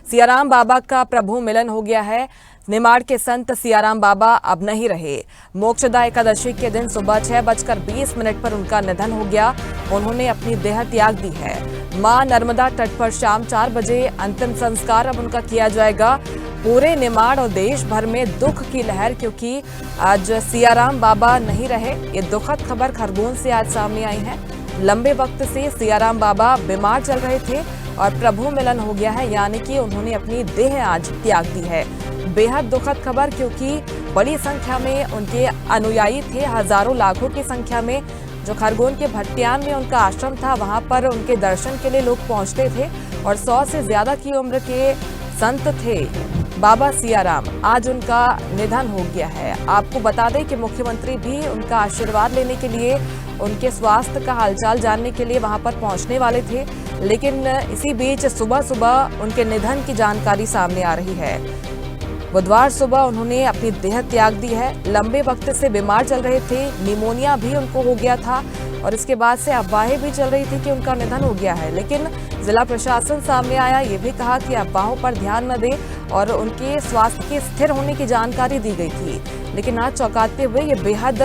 सियाराम बाबा का प्रभु मिलन हो गया है। निमाड़ के संत सियाराम बाबा अब नहीं रहे। मोक्षदा एकादशी के दिन सुबह 6:20 पर उनका निधन हो गया। उन्होंने अपनी देह त्याग दी है। मां नर्मदा तट पर शाम 4 बजे अंतिम संस्कार अब उनका किया जाएगा। पूरे निमाड़ और देश भर में दुख की लहर, क्योंकि आज सियाराम बाबा नहीं रहे। ये दुखद खबर खरगोन से आज सामने आई है। लंबे वक्त से सियाराम बाबा बीमार चल रहे थे और प्रभु मिलन हो गया है, यानी कि उन्होंने अपनी देह आज त्याग दी है। बेहद दुखद खबर, क्योंकि बड़ी संख्या में उनके अनुयायी थे। हजारों लाखों की संख्या में जो खरगोन के भट्टियान में उनका आश्रम था, वहां पर उनके दर्शन के लिए लोग पहुंचते थे और 100 से ज्यादा की उम्र के संत थे बाबा सियाराम। आज उनका निधन हो गया है। आपको बता दें कि मुख्यमंत्री भी उनका आशीर्वाद लेने के लिए, उनके स्वास्थ्य का हालचाल जानने के लिए वहां पर पहुंचने वाले थे, लेकिन इसी बीच सुबह सुबह उनके निधन की जानकारी सामने आ रही है। बुधवार सुबह उन्होंने अपनी देह त्याग दी है। लंबे वक्त से बीमार चल रहे थे, निमोनिया भी उनको हो गया था और इसके बाद से अफवाहें भी चल रही थी कि उनका निधन हो गया है, लेकिन जिला प्रशासन सामने आया, ये भी कहा कि अफवाहों पर ध्यान न दें और उनके स्वास्थ्य के स्थिर होने की जानकारी दी गई थी। लेकिन आज चौंकाते हुए ये बेहद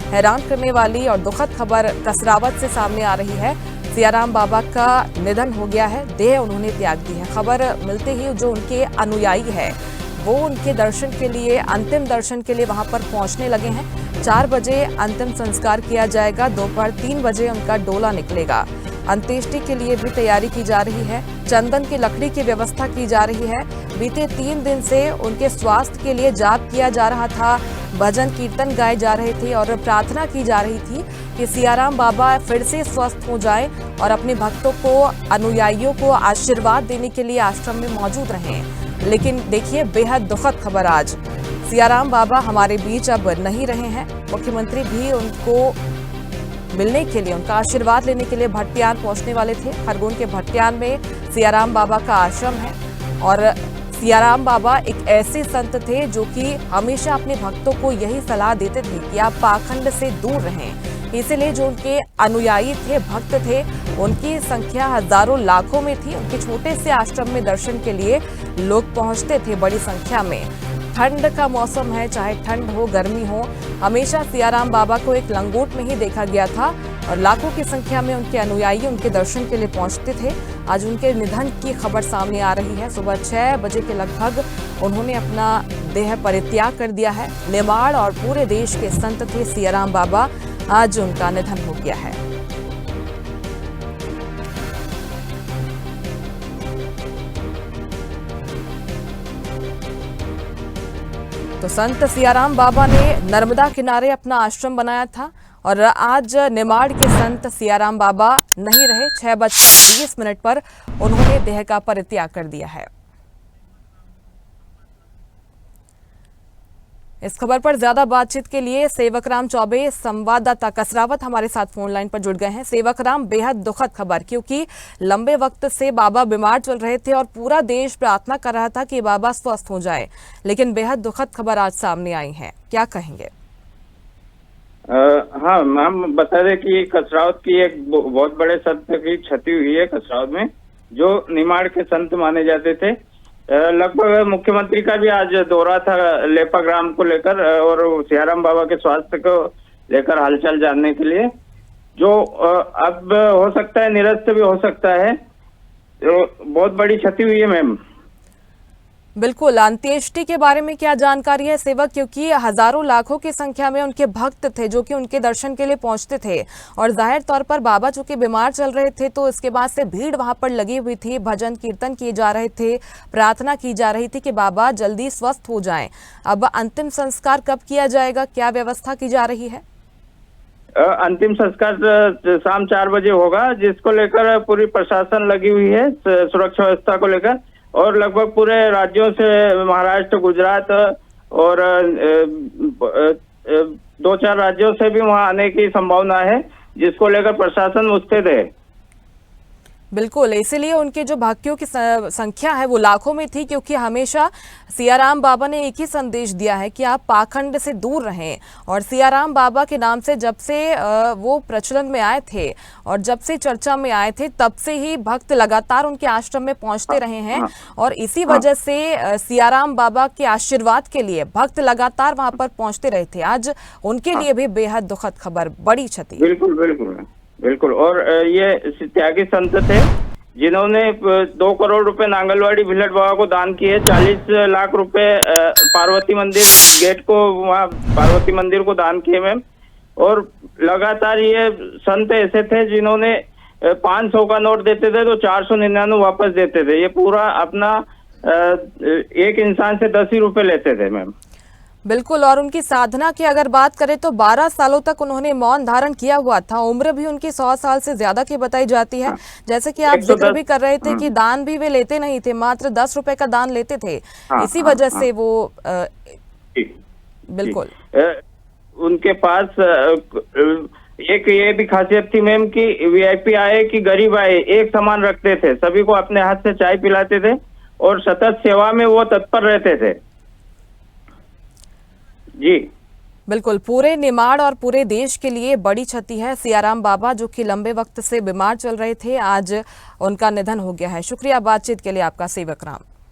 हैरान करने वाली और दुखद खबर कसरावत से सामने आ रही है। सियाराम बाबा का निधन हो गया है, देह उन्होंने त्याग दी है। खबर मिलते ही जो उनके अनुयायी है वो उनके दर्शन के लिए, अंतिम दर्शन के लिए वहां पर पहुंचने लगे हैं। 4 बजे अंतिम संस्कार किया जाएगा। दोपहर 3 बजे उनका डोला निकलेगा। अंत्येष्टि के लिए भी तैयारी की जा रही है। चंदन की लकड़ी की व्यवस्था की जा रही है। बीते 3 दिन से उनके स्वास्थ्य के लिए जाप किया जा रहा था, भजन कीर्तन गाए जा रहे थे और प्रार्थना की जा रही थी कि सियाराम बाबा फिर से स्वस्थ हो जाएं और अपने भक्तों को, अनुयायियों को आशीर्वाद देने के लिए आश्रम में मौजूद रहें। लेकिन देखिए, बेहद दुखद खबर आज, सियाराम बाबा हमारे बीच अब नहीं रहे हैं। मुख्यमंत्री भी उनको मिलने के लिए, उनका आशीर्वाद लेने के लिए भट्टियान पहुंचने वाले थे। खरगोन के भट्टियान में सियाराम बाबा का आश्रम है और सियाराम बाबा एक ऐसे संत थे जो कि हमेशा अपने भक्तों को यही सलाह देते थे कि आप पाखंड से दूर रहें। इसीलिए जो उनके अनुयायी थे, भक्त थे, उनकी संख्या हजारों लाखों में थी। उनके छोटे से आश्रम में दर्शन के लिए लोग पहुंचते थे बड़ी संख्या में। ठंड का मौसम है, चाहे ठंड हो, गर्मी हो, हमेशा सियाराम बाबा को एक लंगोट में ही देखा गया था और लाखों की संख्या में उनके अनुयायी उनके दर्शन के लिए पहुंचते थे। आज उनके निधन की खबर सामने आ रही है। सुबह 6 बजे के लगभग उन्होंने अपना देह परित्याग कर दिया है। निमाड़ और पूरे देश के संत थे सियाराम बाबा, आज उनका निधन हो गया है। तो संत सियाराम बाबा ने नर्मदा किनारे अपना आश्रम बनाया था और आज निमाड़ के संत सियाराम बाबा नहीं रहे। 6:20 पर उन्होंने देह का परित्याग कर दिया है। इस खबर पर ज्यादा बातचीत के लिए सेवकराम चौबे, संवाददाता कसरावत हमारे साथ फोन लाइन पर जुड़ गए हैं। सेवकराम, बेहद दुखद खबर, क्योंकि लंबे वक्त से बाबा बीमार चल रहे थे और पूरा देश प्रार्थना कर रहा था कि बाबा स्वस्थ हो जाए, लेकिन बेहद दुखद खबर आज सामने आई है, क्या कहेंगे? हाँ, हम बता दें कि कसरावत की एक बहुत बड़े संत की क्षति हुई है कसरावत में, जो निमाड़ के संत माने जाते थे। लगभग मुख्यमंत्री का भी आज दौरा था लेपा ग्राम को लेकर और सियाराम बाबा के स्वास्थ्य को लेकर हालचाल जानने के लिए, जो अब हो सकता है निरस्त भी हो सकता है। तो बहुत बड़ी क्षति हुई है मैम। बिल्कुल, अंत्येष्टि के बारे में क्या जानकारी है सेवक, क्योंकि हजारों लाखों की संख्या में उनके भक्त थे जो कि उनके दर्शन के लिए पहुंचते थे और जाहिर तौर पर बाबा चूंकि बीमार चल रहे थे तो इसके बाद से भीड़ वहां पर लगी हुई थी, भजन कीर्तन किए जा रहे थे, प्रार्थना की जा रही थी कि बाबा जल्दी स्वस्थ हो जाएं। अब अंतिम संस्कार कब किया जाएगा, क्या व्यवस्था की जा रही है? अंतिम संस्कार शाम 4 बजे होगा, जिसको लेकर पूरी प्रशासन लगी हुई है सुरक्षा व्यवस्था को लेकर, और लगभग पूरे राज्यों से, महाराष्ट्र, गुजरात और 2-4 राज्यों से भी वहां आने की संभावना है, जिसको लेकर प्रशासन मुस्तैद है। बिल्कुल, इसीलिए उनके जो भक्तों की संख्या है वो लाखों में थी, क्योंकि हमेशा सियाराम बाबा ने एक ही संदेश दिया है कि आप पाखंड से दूर रहें। और सियाराम बाबा के नाम से जब से वो प्रचलन में आए थे और जब से चर्चा में आए थे, तब से ही भक्त लगातार उनके आश्रम में पहुंचते रहे हैं। और इसी वजह से सियाराम बाबा के आशीर्वाद के लिए भक्त लगातार वहां पर पहुंचते रहे थे। आज उनके लिए भी बेहद दुखद खबर, बड़ी क्षति। बिल्कुल बिल्कुल बिल्कुल। और ये त्यागी संत थे जिन्होंने 2 करोड़ रुपए नांगलवाड़ी भिलट बाबा को दान किए, 40 लाख रुपए पार्वती मंदिर गेट को, वहाँ पार्वती मंदिर को दान किए मैम। और लगातार ये संत ऐसे थे जिन्होंने 500 का नोट देते थे तो 499 वापस देते थे। ये पूरा अपना एक इंसान से 10 ही रुपए लेते थे मैम। बिल्कुल। और उनकी साधना की अगर बात करें तो 12 सालों तक उन्होंने मौन धारण किया हुआ था। उम्र भी उनकी 100 साल से ज्यादा की बताई जाती है। जैसे कि आप जिक्र भी कर रहे थे कि दान भी वे लेते नहीं थे, मात्र 10 रुपए का दान लेते थे। इसी वजह से वो बिल्कुल उनके पास एक ये भी खासियत थी मैम कि वीआईपी आए कि गरीब आए एक समान रखते थे, सभी को अपने हाथ से चाय पिलाते थे और सतत सेवा में वो तत्पर रहते थे जी। बिल्कुल, पूरे निमाड़ और पूरे देश के लिए बड़ी क्षति है। सियाराम बाबा जो कि लंबे वक्त से बीमार चल रहे थे, आज उनका निधन हो गया है। शुक्रिया बातचीत के लिए आपका, सेवक राम।